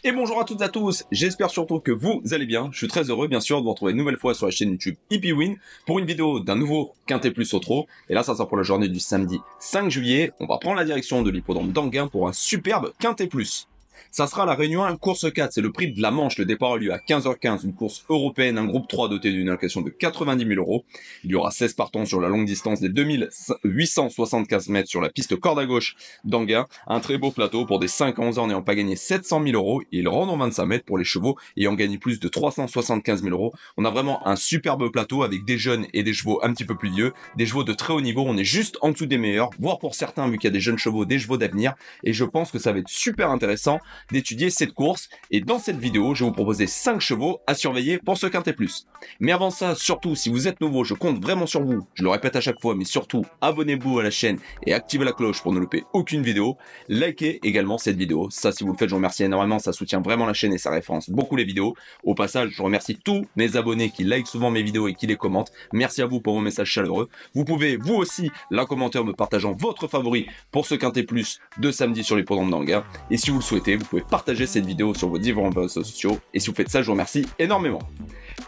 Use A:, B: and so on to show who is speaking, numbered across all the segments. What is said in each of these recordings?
A: Et bonjour à toutes et à tous, j'espère surtout que vous allez bien. Je suis très heureux bien sûr de vous retrouver une nouvelle fois sur la chaîne YouTube EPWin pour une vidéo d'un nouveau Quintet Plus Autro. Et là ça sera pour la journée du samedi 5 juillet. On va prendre la direction de l'hippodrome d'Anguin pour un superbe Quintet Plus. Ça sera la Réunion 1, course 4, c'est le prix de la Manche, le départ a lieu à 15h15, une course européenne, un groupe 3 doté d'une allocation de 90 000 €. Il y aura 16 partants sur la longue distance des 2875 mètres sur la piste corde à gauche d'Anguin, un très beau plateau pour des 5 à 11 ans n'ayant pas gagné 700 000 € et ils rendent en 25 mètres pour les chevaux ayant gagné plus de 375 000 €. On a vraiment un superbe plateau avec des jeunes et des chevaux un petit peu plus vieux, des chevaux de très haut niveau, on est juste en dessous des meilleurs, voire pour certains vu qu'il y a des jeunes chevaux, des chevaux d'avenir, et je pense que ça va être super intéressant d'étudier cette course. Et dans cette vidéo, je vais vous proposer 5 chevaux à surveiller pour ce Quintet Plus. Mais avant ça, surtout, si vous êtes nouveau, je compte vraiment sur vous. Je le répète à chaque fois, mais surtout, abonnez-vous à la chaîne et activez la cloche pour ne louper aucune vidéo. Likez également cette vidéo. Ça, si vous le faites, je vous remercie énormément. Ça soutient vraiment la chaîne et ça référence beaucoup les vidéos. Au passage, je remercie tous mes abonnés qui likent souvent mes vidéos et qui les commentent. Merci à vous pour vos messages chaleureux. Vous pouvez, vous aussi, la commenter en me partageant votre favori pour ce Quintet Plus de samedi sur l'hippodrome d'Anguin. Et si vous le souhaitez, vous pouvez partager cette vidéo sur vos différents réseaux sociaux, et si vous faites ça, je vous remercie énormément.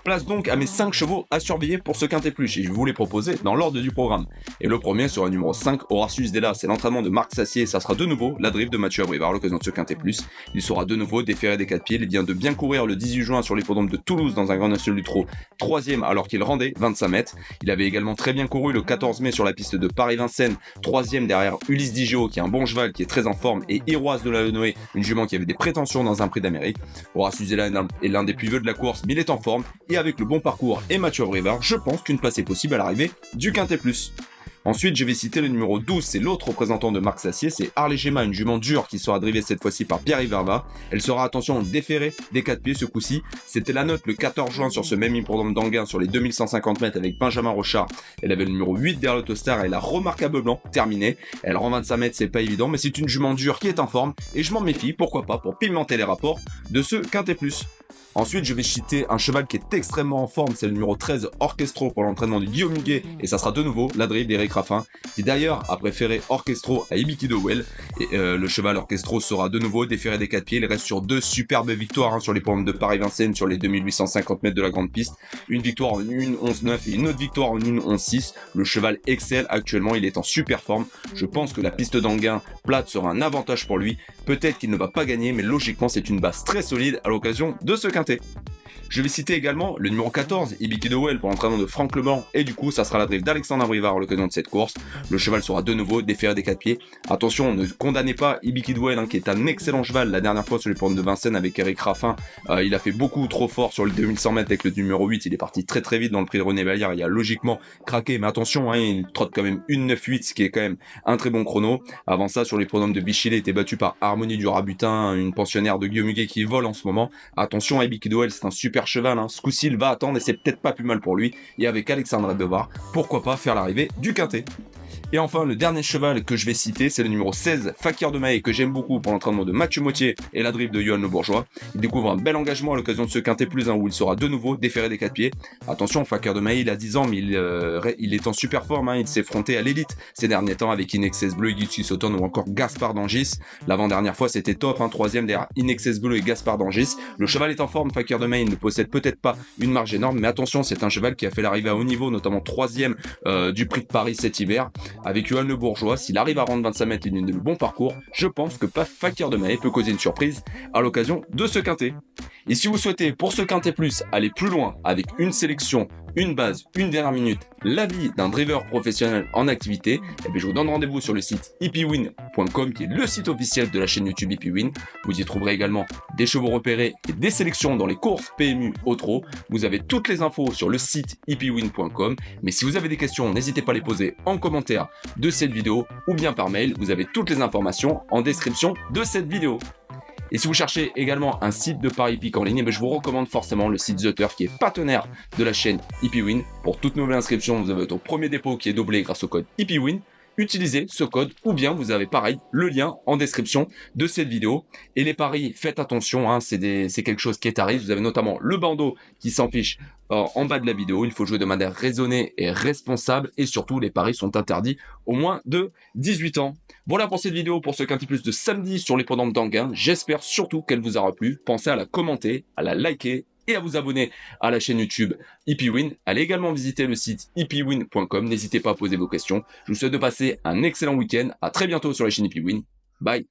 A: Place donc à mes 5 chevaux à surveiller pour ce Quintet Plus, et je vais vous les proposer dans l'ordre du programme. Et le premier sera le numéro 5, Horatius Della, c'est l'entraînement de Marc Sassier, et ça sera de nouveau la drive de Mathieu Abrivard à l'occasion de ce Quintet Plus. Il sera de nouveau déféré des 4 pieds, il vient de bien courir le 18 juin sur l'hippodrome de Toulouse dans un Grand National du Trot, 3ème alors qu'il rendait 25 mètres. Il avait également très bien couru le 14 mai sur la piste de Paris-Vincennes, 3ème derrière Ulysse Digio qui est un bon cheval, qui est très en forme, et Iroise de la Noé, une jument qui avait des prétentions dans un prix d'Amérique. Horatius Della est l'un des plus vieux de la course, mais il est en forme, et avec le bon parcours et Mathieu Abrivard, je pense qu'une place est possible à l'arrivée du Quintet Plus. Ensuite, je vais citer le numéro 12, c'est l'autre représentant de Marc Sassier, c'est Harley Gemma, une jument dure qui sera drivée cette fois-ci par Pierre Verva. Elle sera, attention, déférée des 4 pieds ce coup-ci. C'était la note le 14 juin sur ce même hippodrome d'Anguin sur les 2150 mètres avec Benjamin Rochard. Elle avait le numéro 8 derrière l'autostar et la remarquable blanc terminée. Elle rend 25 mètres, c'est pas évident, mais c'est une jument dure qui est en forme et je m'en méfie, pourquoi pas, pour pimenter les rapports de ce Quintet Plus. Ensuite, je vais citer un cheval qui est extrêmement en forme, c'est le numéro 13, Orchestro, pour l'entraînement de Guillaume Huguet, et ça sera de nouveau la drive d'Eric Raffin, qui d'ailleurs a préféré Orchestro à Ibiki Dowell, et le cheval Orchestro sera de nouveau déféré des 4 pieds, il reste sur 2 superbes victoires sur les pommes de Paris-Vincennes sur les 2850 mètres de la grande piste, une victoire en 1-11-9 et une autre victoire en 1-11-6, le cheval excelle actuellement, il est en super forme, je pense que la piste d'Anguin plate sera un avantage pour lui, peut-être qu'il ne va pas gagner, mais logiquement c'est une base très solide à l'occasion de ce Quintet. Je vais citer également le numéro 14, Ibiki Dowell, pour l'entraînement de Franck Leblanc, et du coup, ça sera la drive d'Alexandre Abrivard à l'occasion de cette course. Le cheval sera de nouveau déféré des 4 pieds. Attention, ne condamnez pas Ibiki Dowell, qui est un excellent cheval. La dernière fois sur les pommes de Vincennes avec Eric Raffin, il a fait beaucoup trop fort sur les 2100 mètres avec le numéro 8. Il est parti très très vite dans le prix de René Vallière. Il a logiquement craqué, mais attention, il trotte quand même 1-9-8, ce qui est quand même un très bon chrono. Avant ça, sur les pronoms de Bichil, il était battu par Harmonie du Rabutin, une pensionnaire de Guillaume Huguet qui vole en ce moment. Attention, Ibiki Dowell, c'est un super cheval, ce coup-ci il va attendre et c'est peut-être pas plus mal pour lui, et avec Alexandre Abrivard, pourquoi pas faire l'arrivée du Quintet. Et enfin, le dernier cheval que je vais citer, c'est le numéro 16, Fakir de Maé, que j'aime beaucoup pour l'entraînement de Mathieu Mottier et la drive de Johan Le Bourgeois. Il découvre un bel engagement à l'occasion de ce Quintet Plus, où il sera de nouveau déféré des 4 pieds. Attention, Fakir de Maé, il a 10 ans, mais il est en super forme, il s'est fronté à l'élite ces derniers temps avec Inexcess Bleu, Guy Sauton ou encore Gaspard d'Angis. L'avant-dernière fois, c'était top, 3ème derrière Inexcess Bleu et Gaspard d'Angis. Le cheval est en forme, Fakir de Maé, il ne possède peut-être pas une marge énorme, mais attention, c'est un cheval qui a fait l'arrivée à haut niveau, notamment 3ème du prix de Paris cet hiver, avec Johan Le Bourgeois. S'il arrive à rendre 25 mètres et une de le bon parcours, je pense que Fakir de Maé peut causer une surprise à l'occasion de ce Quintet. Et si vous souhaitez, pour ce Quintet Plus, aller plus loin avec une sélection, une base, une dernière minute, l'avis d'un driver professionnel en activité, je vous donne rendez-vous sur le site epwin.com, qui est le site officiel de la chaîne YouTube EPWin. Vous y trouverez également des chevaux repérés et des sélections dans les courses PMU au trot. Vous avez toutes les infos sur le site epwin.com. Mais si vous avez des questions, n'hésitez pas à les poser en commentaire de cette vidéo ou bien par mail. Vous avez toutes les informations en description de cette vidéo. Et si vous cherchez également un site de paris hippique en ligne, je vous recommande forcément le site The Turf, qui est partenaire de la chaîne EPWin. Pour toute nouvelle inscription, vous avez votre premier dépôt qui est doublé grâce au code EPWin. utilisez ce code ou bien vous avez pareil le lien en description de cette vidéo. Et les paris, faites attention, hein, c'est quelque chose qui est à risque. Vous avez notamment le bandeau qui s'affiche en bas de la vidéo. Il faut jouer de manière raisonnée et responsable et surtout les paris sont interdits au moins de 18 ans. Voilà pour cette vidéo pour ce Quintet Plus de samedi sur l'hippodrome d'Anguin. J'espère surtout qu'elle vous aura plu. Pensez à la commenter, à la liker et à vous abonner à la chaîne YouTube Hippywin. Allez également visiter le site hippywin.com. N'hésitez pas à poser vos questions. Je vous souhaite de passer un excellent week-end. À très bientôt sur la chaîne Hippywin. Bye.